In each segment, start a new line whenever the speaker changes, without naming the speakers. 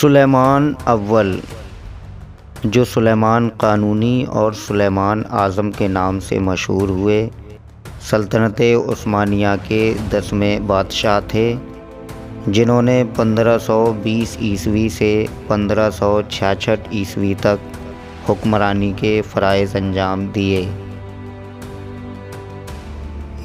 سلیمان اول، جو سلیمان قانونی اور سلیمان اعظم کے نام سے مشہور ہوئے، سلطنت عثمانیہ کے 10ویں بادشاہ تھے، جنہوں نے 1520 عیسوی سے 1566 عیسوی تک حکمرانی کے فرائض انجام دیے۔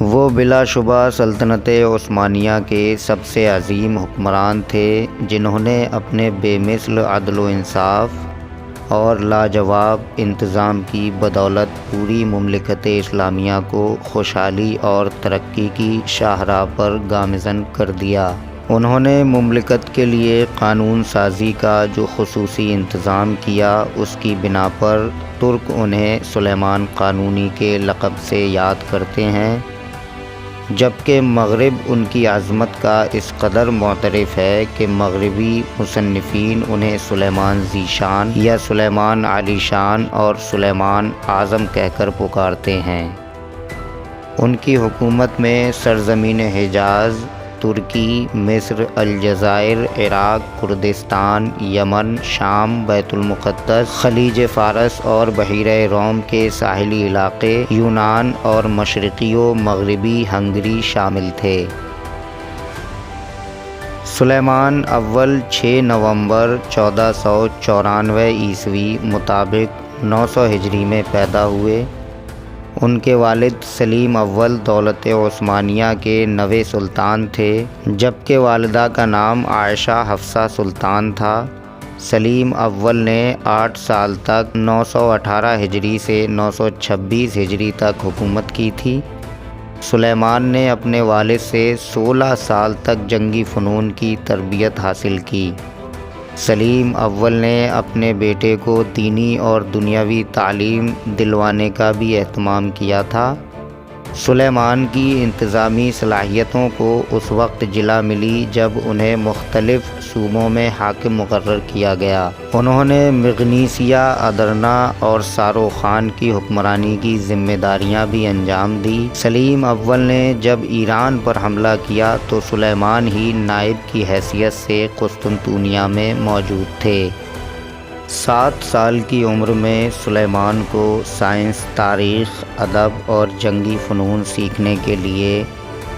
وہ بلا شبہ سلطنت عثمانیہ کے سب سے عظیم حکمران تھے، جنہوں نے اپنے بے مثل عدل و انصاف اور لاجواب انتظام کی بدولت پوری مملکت اسلامیہ کو خوشحالی اور ترقی کی شاہراہ پر گامزن کر دیا۔ انہوں نے مملکت کے لیے قانون سازی کا جو خصوصی انتظام کیا، اس کی بنا پر ترک انہیں سلیمان قانونی کے لقب سے یاد کرتے ہیں، جبکہ مغرب ان کی عظمت کا اس قدر معترف ہے کہ مغربی مصنفین انہیں سلیمان ذی شان یا سلیمان عالی شان اور سلیمان اعظم کہہ کر پکارتے ہیں۔ ان کی حکومت میں سرزمین حجاز، ترکی، مصر، الجزائر، عراق، کردستان، یمن، شام، بیت المقدس، خلیج فارس اور بحیرہ روم کے ساحلی علاقے، یونان اور مشرقی و مغربی ہنگری شامل تھے۔ سلیمان اول 6 نومبر 1494 عیسوی مطابق 900 ہجری میں پیدا ہوئے۔ ان کے والد سلیم اول دولت عثمانیہ کے 9ویں سلطان تھے، جبکہ والدہ کا نام عائشہ حفصہ سلطان تھا۔ سلیم اول نے 8 سال تک 918 ہجری سے 926 ہجری تک حکومت کی تھی۔ سلیمان نے اپنے والد سے 16 سال تک جنگی فنون کی تربیت حاصل کی۔ سلیم اول نے اپنے بیٹے کو دینی اور دنیاوی تعلیم دلوانے کا بھی اہتمام کیا تھا۔ سلیمان کی انتظامی صلاحیتوں کو اس وقت جلا ملی جب انہیں مختلف صوبوں میں حاکم مقرر کیا گیا۔ انہوں نے مغنیسیہ، ادرنا اور ساروخان کی حکمرانی کی ذمہ داریاں بھی انجام دی۔ سلیم اول نے جب ایران پر حملہ کیا تو سلیمان ہی نائب کی حیثیت سے قسطنطنیہ میں موجود تھے۔ 7 سال کی عمر میں سلیمان کو سائنس، تاریخ، ادب اور جنگی فنون سیکھنے کے لیے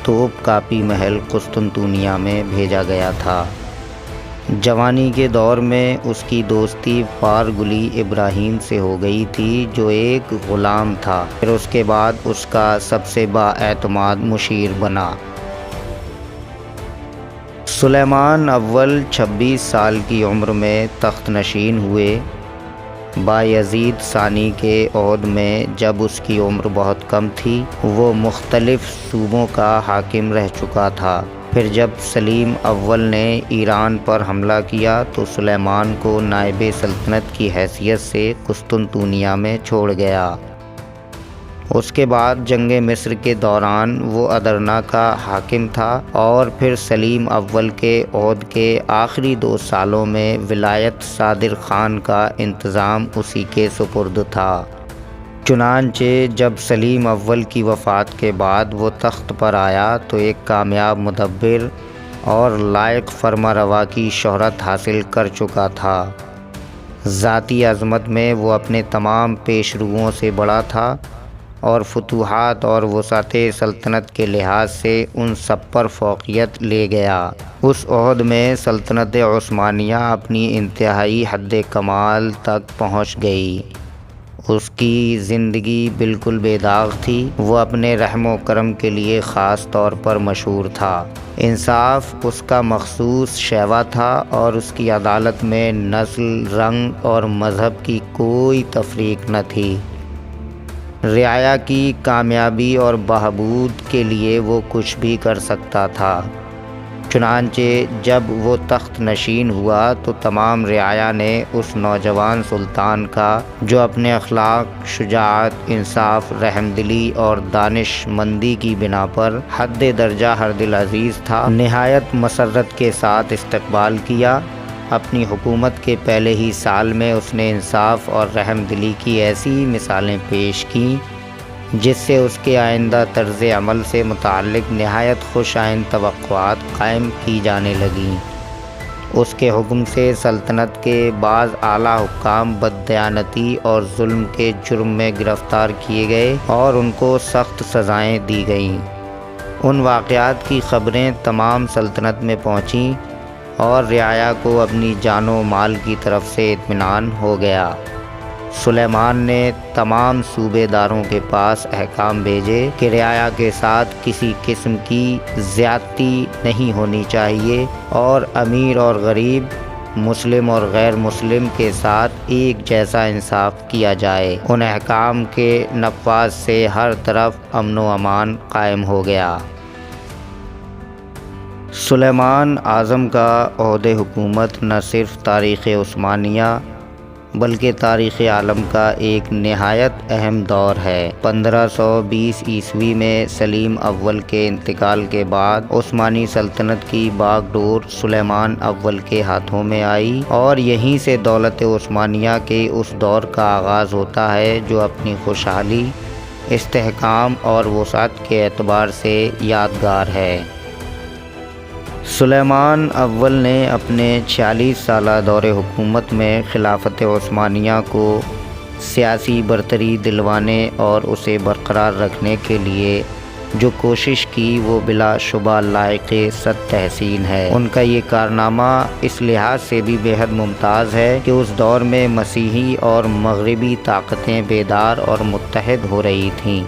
توپ کاپی محل قسطنطنیہ میں بھیجا گیا تھا۔ جوانی کے دور میں اس کی دوستی پارگلی ابراہیم سے ہو گئی تھی، جو ایک غلام تھا۔ پھر اس کے بعد اس کا سب سے بااعتماد مشیر بنا۔ سلیمان اول 26 سال کی عمر میں تخت نشین ہوئے۔ بایزید ثانی کے عہد میں جب اس کی عمر بہت کم تھی، وہ مختلف صوبوں کا حاکم رہ چکا تھا۔ پھر جب سلیم اول نے ایران پر حملہ کیا تو سلیمان کو نائب سلطنت کی حیثیت سے قسطنطنیہ میں چھوڑ گیا۔ اس کے بعد جنگ مصر کے دوران وہ ادرنا کا حاکم تھا، اور پھر سلیم اول کے عہد کے آخری 2 سالوں میں ولایت صادر خان کا انتظام اسی کے سپرد تھا۔ چنانچہ جب سلیم اول کی وفات کے بعد وہ تخت پر آیا تو ایک کامیاب مدبر اور لائق فرمانروا کی شہرت حاصل کر چکا تھا۔ ذاتی عظمت میں وہ اپنے تمام پیشروؤں سے بڑا تھا، اور فتوحات اور وسعت سلطنت کے لحاظ سے ان سب پر فوقیت لے گیا۔ اس عہد میں سلطنت عثمانیہ اپنی انتہائی حد کمال تک پہنچ گئی۔ اس کی زندگی بالکل بے داغ تھی۔ وہ اپنے رحم و کرم کے لیے خاص طور پر مشہور تھا۔ انصاف اس کا مخصوص شیوا تھا، اور اس کی عدالت میں نسل، رنگ اور مذہب کی کوئی تفریق نہ تھی۔ رعایا کی کامیابی اور بہبود کے لیے وہ کچھ بھی کر سکتا تھا۔ چنانچہ جب وہ تخت نشین ہوا تو تمام رعایا نے اس نوجوان سلطان کا، جو اپنے اخلاق، شجاعت، انصاف، رحم دلی اور دانش مندی کی بنا پر حد درجہ ہر دل عزیز تھا، نہایت مسرت کے ساتھ استقبال کیا۔ اپنی حکومت کے پہلے ہی سال میں اس نے انصاف اور رحم دلی کی ایسی مثالیں پیش کیں جس سے اس کے آئندہ طرز عمل سے متعلق نہایت خوش آئند توقعات قائم کی جانے لگیں۔ اس کے حکم سے سلطنت کے بعض اعلیٰ حکام بددیانتی اور ظلم کے جرم میں گرفتار کیے گئے اور ان کو سخت سزائیں دی گئیں۔ ان واقعات کی خبریں تمام سلطنت میں پہنچیں اور رعایا کو اپنی جان و مال کی طرف سے اطمینان ہو گیا۔ سلیمان نے تمام صوبے داروں کے پاس احکام بھیجے کہ رعایا کے ساتھ کسی قسم کی زیادتی نہیں ہونی چاہیے اور امیر اور غریب، مسلم اور غیر مسلم کے ساتھ ایک جیسا انصاف کیا جائے۔ ان احکام کے نفاذ سے ہر طرف امن و امان قائم ہو گیا۔ سلیمان اعظم کا عہدِ حکومت نہ صرف تاریخ عثمانیہ بلکہ تاریخ عالم کا ایک نہایت اہم دور ہے۔ 1520 عیسوی میں سلیم اول کے انتقال کے بعد عثمانی سلطنت کی باغ ڈور سلیمان اول کے ہاتھوں میں آئی اور یہیں سے دولت عثمانیہ کے اس دور کا آغاز ہوتا ہے جو اپنی خوشحالی، استحکام اور وسعت کے اعتبار سے یادگار ہے۔ سلیمان اول نے اپنے 46 سالہ دور حکومت میں خلافت عثمانیہ کو سیاسی برتری دلوانے اور اسے برقرار رکھنے کے لیے جو کوشش کی وہ بلا شبہ لائق صد تحسین ہے۔ ان کا یہ کارنامہ اس لحاظ سے بھی بے حد ممتاز ہے کہ اس دور میں مسیحی اور مغربی طاقتیں بیدار اور متحد ہو رہی تھیں۔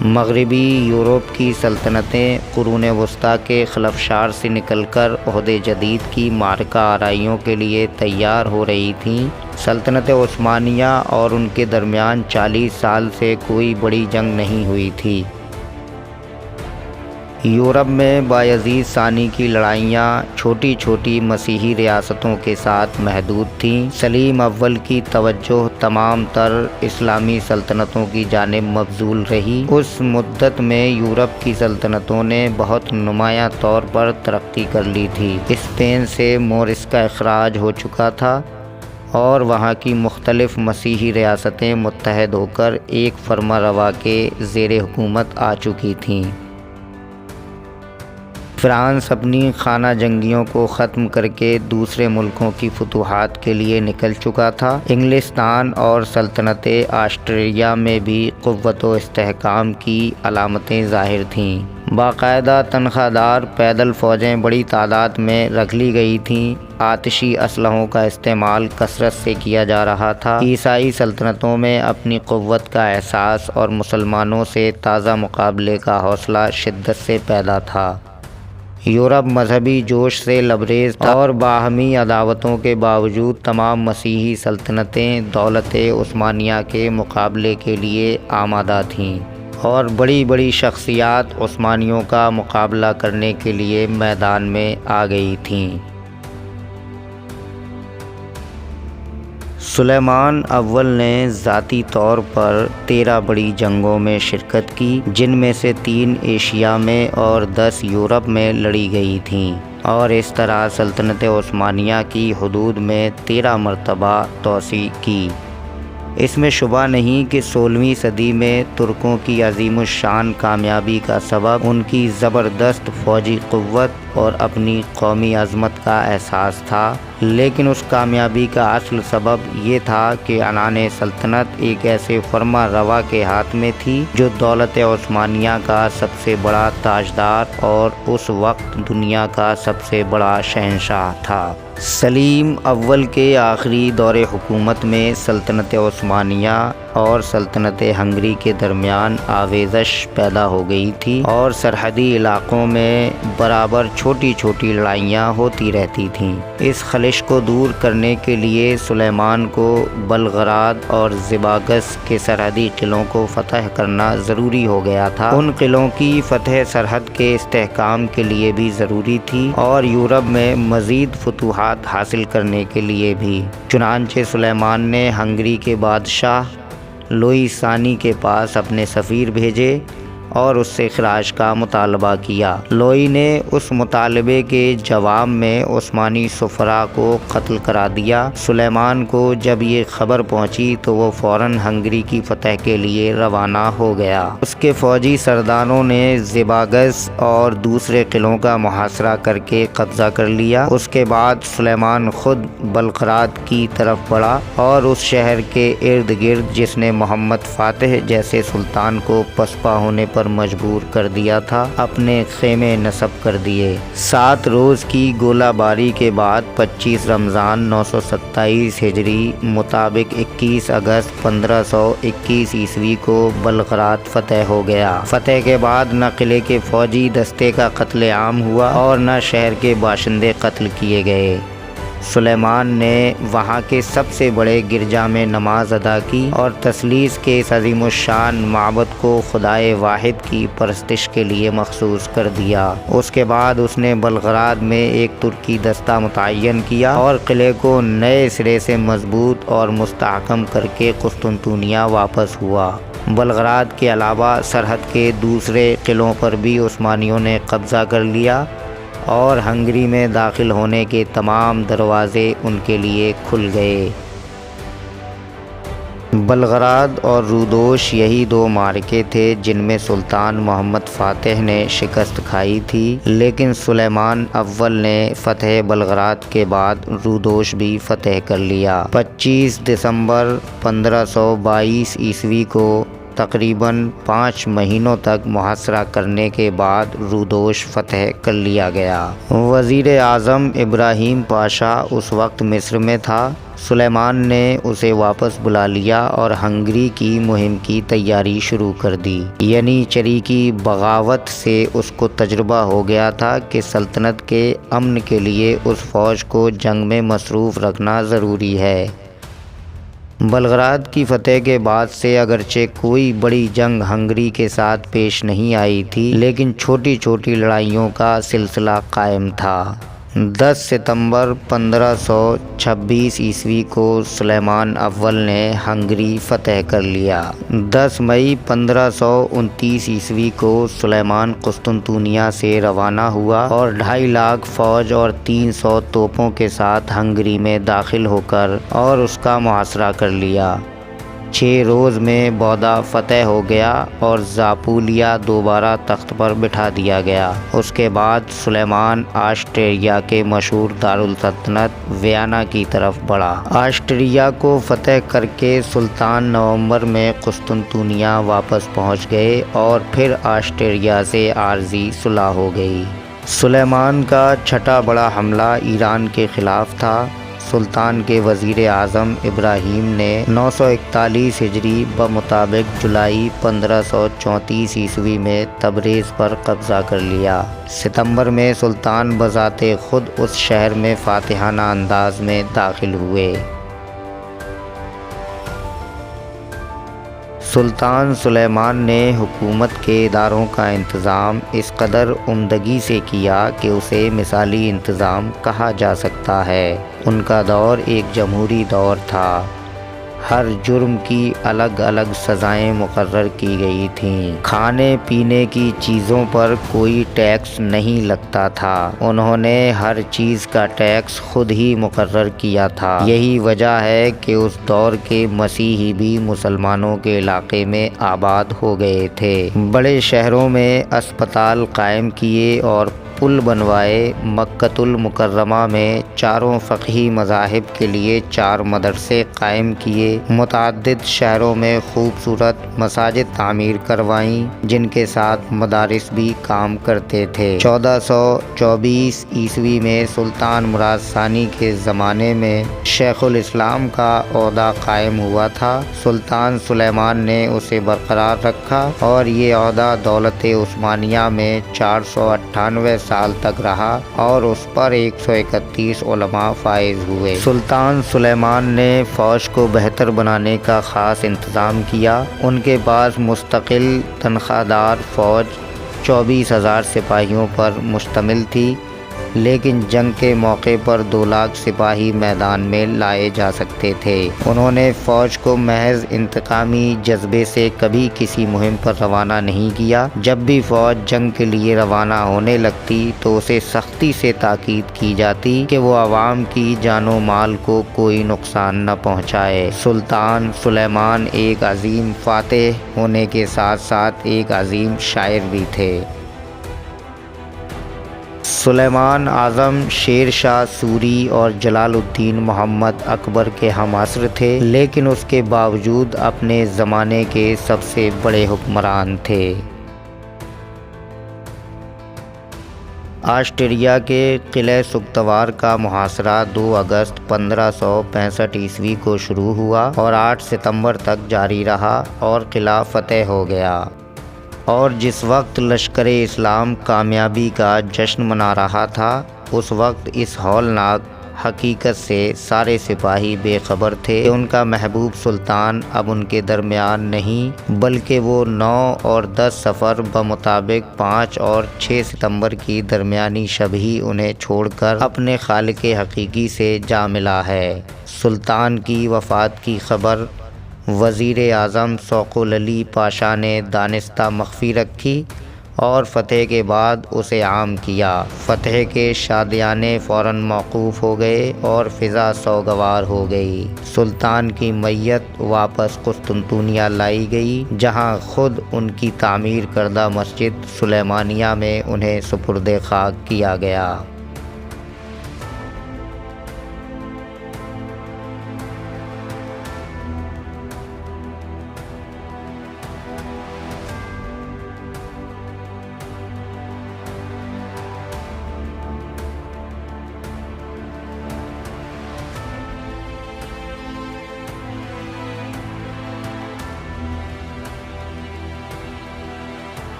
مغربی یورپ کی سلطنتیں قرون وسطیٰ کے خلفشار سے نکل کر عہد جدید کی معرکہ آرائیوں کے لیے تیار ہو رہی تھیں۔ سلطنت عثمانیہ اور ان کے درمیان 40 سال سے کوئی بڑی جنگ نہیں ہوئی تھی۔ یورپ میں بایزید ثانی کی لڑائیاں چھوٹی چھوٹی مسیحی ریاستوں کے ساتھ محدود تھیں۔ سلیم اول کی توجہ تمام تر اسلامی سلطنتوں کی جانب مبذول رہی۔ اس مدت میں یورپ کی سلطنتوں نے بہت نمایاں طور پر ترقی کر لی تھی۔ اسپین سے مورس کا اخراج ہو چکا تھا اور وہاں کی مختلف مسیحی ریاستیں متحد ہو کر ایک فرما روا کے زیر حکومت آ چکی تھیں۔ فرانس اپنی خانہ جنگیوں کو ختم کر کے دوسرے ملکوں کی فتوحات کے لیے نکل چکا تھا۔ انگلستان اور سلطنت آسٹریلیا میں بھی قوت و استحکام کی علامتیں ظاہر تھیں۔ باقاعدہ تنخواہ دار پیدل فوجیں بڑی تعداد میں رکھ لی گئی تھیں۔ آتشی اسلحوں کا استعمال کثرت سے کیا جا رہا تھا۔ عیسائی سلطنتوں میں اپنی قوت کا احساس اور مسلمانوں سے تازہ مقابلے کا حوصلہ شدت سے پیدا تھا۔ یورپ مذہبی جوش سے لبریز تھا اور باہمی عداوتوں کے باوجود تمام مسیحی سلطنتیں دولت عثمانیہ کے مقابلے کے لیے آمادہ تھیں اور بڑی بڑی شخصیات عثمانیوں کا مقابلہ کرنے کے لیے میدان میں آ گئی تھیں۔ سلیمان اول نے ذاتی طور پر 13 بڑی جنگوں میں شرکت کی، جن میں سے 3 ایشیا میں اور 10 یورپ میں لڑی گئی تھیں، اور اس طرح سلطنت عثمانیہ کی حدود میں 13 مرتبہ توسیع کی۔ اس میں شبہ نہیں کہ 16ویں صدی میں ترکوں کی عظیم الشان کامیابی کا سبب ان کی زبردست فوجی قوت اور اپنی قومی عظمت کا احساس تھا، لیکن اس کامیابی کا اصل سبب یہ تھا کہ عنان سلطنت ایک ایسے فرما روا کے ہاتھ میں تھی جو دولت عثمانیہ کا سب سے بڑا تاجدار اور اس وقت دنیا کا سب سے بڑا شہنشاہ تھا۔ سلیم اول کے آخری دور حکومت میں سلطنت عثمانیہ اور سلطنت ہنگری کے درمیان آویزش پیدا ہو گئی تھی اور سرحدی علاقوں میں برابر چھوٹی چھوٹی لڑائیاں ہوتی رہتی تھیں۔ اس خلش کو دور کرنے کے لیے سلیمان کو بلغراد اور زباگس کے سرحدی قلعوں کو فتح کرنا ضروری ہو گیا تھا۔ ان قلعوں کی فتح سرحد کے استحکام کے لیے بھی ضروری تھی اور یورپ میں مزید فتوحات حاصل کرنے کے لیے بھی۔ چنانچہ سلیمان نے ہنگری کے بادشاہ لوئی ثانی کے پاس اپنے سفیر بھیجے اور اس سے خراج کا مطالبہ کیا۔ لوئی نے اس مطالبے کے جواب میں عثمانی سفراء کو قتل کرا دیا۔ سلیمان کو جب یہ خبر پہنچی تو وہ فوراً ہنگری کی فتح کے لیے روانہ ہو گیا۔ اس کے فوجی سرداروں نے زیباگس اور دوسرے قلعوں کا محاصرہ کر کے قبضہ کر لیا۔ اس کے بعد سلیمان خود بلغراد کی طرف بڑھا اور اس شہر کے ارد گرد جس نے محمد فاتح جیسے سلطان کو پسپا ہونے پر مجبور کر دیا تھا اپنے خیمے نصب کر دیے۔ 7 روز کی گولہ باری کے بعد 25 رمضان 927 ہجری مطابق 21 اگست 1521 عیسوی کو بلغراد فتح ہو گیا۔ فتح کے بعد نہ قلعے کے فوجی دستے کا قتل عام ہوا اور نہ شہر کے باشندے قتل کیے گئے۔ سلیمان نے وہاں کے سب سے بڑے گرجا میں نماز ادا کی اور تثلیث کے اس عظیم الشان معبد کو خدائے واحد کی پرستش کے لیے مخصوص کر دیا۔ اس کے بعد اس نے بلغراد میں ایک ترکی دستہ متعین کیا اور قلعے کو نئے سرے سے مضبوط اور مستحکم کر کے قسطنطنیہ واپس ہوا۔ بلغراد کے علاوہ سرحد کے دوسرے قلعوں پر بھی عثمانیوں نے قبضہ کر لیا اور ہنگری میں داخل ہونے کے تمام دروازے ان کے لیے کھل گئے۔ بلغراد اور رودوش یہی 2 معرکے تھے جن میں سلطان محمد فاتح نے شکست کھائی تھی، لیکن سلیمان اول نے فتح بلغراد کے بعد رودوش بھی فتح کر لیا۔ 25 دسمبر 1522 عیسوی کو تقریباً 5 مہینوں تک محاصرہ کرنے کے بعد رودوش فتح کر لیا گیا۔ وزیر اعظم ابراہیم پاشا اس وقت مصر میں تھا۔ سلیمان نے اسے واپس بلا لیا اور ہنگری کی مہم کی تیاری شروع کر دی۔ یعنی چری کی بغاوت سے اس کو تجربہ ہو گیا تھا کہ سلطنت کے امن کے لیے اس فوج کو جنگ میں مصروف رکھنا ضروری ہے۔ بلغراد کی فتح کے بعد سے اگرچہ کوئی بڑی جنگ ہنگری کے ساتھ پیش نہیں آئی تھی، لیکن چھوٹی چھوٹی لڑائیوں کا سلسلہ قائم تھا۔ 10 ستمبر 1526 عیسوی کو سلیمان اول نے ہنگری فتح کر لیا۔ 10 مئی 1529 عیسوی کو سلیمان قسطنطنیہ سے روانہ ہوا اور 2.5 لاکھ فوج اور 300 توپوں کے ساتھ ہنگری میں داخل ہو کر اور اس کا محاصرہ کر لیا۔ 6 روز میں بودا فتح ہو گیا اور زاپولیا دوبارہ تخت پر بٹھا دیا گیا۔ اس کے بعد سلیمان آسٹریا کے مشہور دارالسلطنت ویانا کی طرف بڑھا۔ آسٹریا کو فتح کر کے سلطان نومبر میں قسطنطنیہ واپس پہنچ گئے اور پھر آسٹریا سے عارضی صلح ہو گئی۔ سلیمان کا 6واں بڑا حملہ ایران کے خلاف تھا۔ سلطان کے وزیر اعظم ابراہیم نے 941 ہجری بمطابق جولائی 1534 عیسوی میں تبریز پر قبضہ کر لیا۔ ستمبر میں سلطان بذات خود اس شہر میں فاتحانہ انداز میں داخل ہوئے۔ سلطان سلیمان نے حکومت کے اداروں کا انتظام اس قدر عمدگی سے کیا کہ اسے مثالی انتظام کہا جا سکتا ہے۔ ان کا دور ایک جمہوری دور تھا۔ ہر جرم کی الگ الگ سزائیں مقرر کی گئی تھیں۔ کھانے پینے کی چیزوں پر کوئی ٹیکس نہیں لگتا تھا۔ انہوں نے ہر چیز کا ٹیکس خود ہی مقرر کیا تھا۔ یہی وجہ ہے کہ اس دور کے مسیحی بھی مسلمانوں کے علاقے میں آباد ہو گئے تھے۔ بڑے شہروں میں اسپتال قائم کیے اور پل بنوائے۔ مکۃ المکرمہ میں چاروں فقہی مذاہب کے لیے 4 مدرسے قائم کیے۔ متعدد شہروں میں خوبصورت مساجد تعمیر کروائیں جن کے ساتھ مدارس بھی کام کرتے تھے۔ 1424 عیسوی میں سلطان مراد ثانی کے زمانے میں شیخ الاسلام کا عہدہ قائم ہوا تھا۔ سلطان سلیمان نے اسے برقرار رکھا اور یہ عہدہ دولت عثمانیہ میں 498 سال تک رہا اور اس پر 131 علماء فائز ہوئے۔ سلطان سلیمان نے فوج کو بہتر بنانے کا خاص انتظام کیا۔ ان کے پاس مستقل تنخواہ دار فوج 24,000 سپاہیوں پر مشتمل تھی۔ لیکن جنگ کے موقع پر 2 لاکھ سپاہی میدان میں لائے جا سکتے تھے۔ انہوں نے فوج کو محض انتقامی جذبے سے کبھی کسی مہم پر روانہ نہیں کیا۔ جب بھی فوج جنگ کے لیے روانہ ہونے لگتی تو اسے سختی سے تاکید کی جاتی کہ وہ عوام کی جان و مال کو کوئی نقصان نہ پہنچائے۔ سلطان سلیمان ایک عظیم فاتح ہونے کے ساتھ ساتھ ایک عظیم شاعر بھی تھے۔ سلیمان اعظم شیر شاہ سوری اور جلال الدین محمد اکبر کے ہم عصر تھے، لیکن اس کے باوجود اپنے زمانے کے سب سے بڑے حکمران تھے۔ آسٹریا کے قلعہ سکتوار کا محاصرہ 2 اگست 1565 کو شروع ہوا اور 8 ستمبر تک جاری رہا اور قلعہ فتح ہو گیا۔ اور جس وقت لشکر اسلام کامیابی کا جشن منا رہا تھا، اس وقت اس ہولناک حقیقت سے سارے سپاہی بے خبر تھے کہ ان کا محبوب سلطان اب ان کے درمیان نہیں، بلکہ وہ 9 اور 10 صفر بمطابق 5 اور 6 ستمبر کی درمیانی شب ہی انہیں چھوڑ کر اپنے خالق حقیقی سے جا ملا ہے۔ سلطان کی وفات کی خبر وزیر اعظم سوق العلی پاشا نے دانستہ مخفی رکھی اور فتح کے بعد اسے عام کیا۔ فتح کے شادیانے فوراً موقوف ہو گئے اور فضا سوگوار ہو گئی۔ سلطان کی میت واپس قسطنطنیہ لائی گئی، جہاں خود ان کی تعمیر کردہ مسجد سلیمانیہ میں انہیں سپرد خاک کیا گیا۔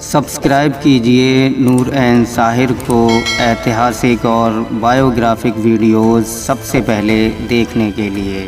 سبسکرائب کیجئے نور عین ساحر کو ایتہاسک اور بایوگرافک ویڈیوز سب سے پہلے دیکھنے کے لیے۔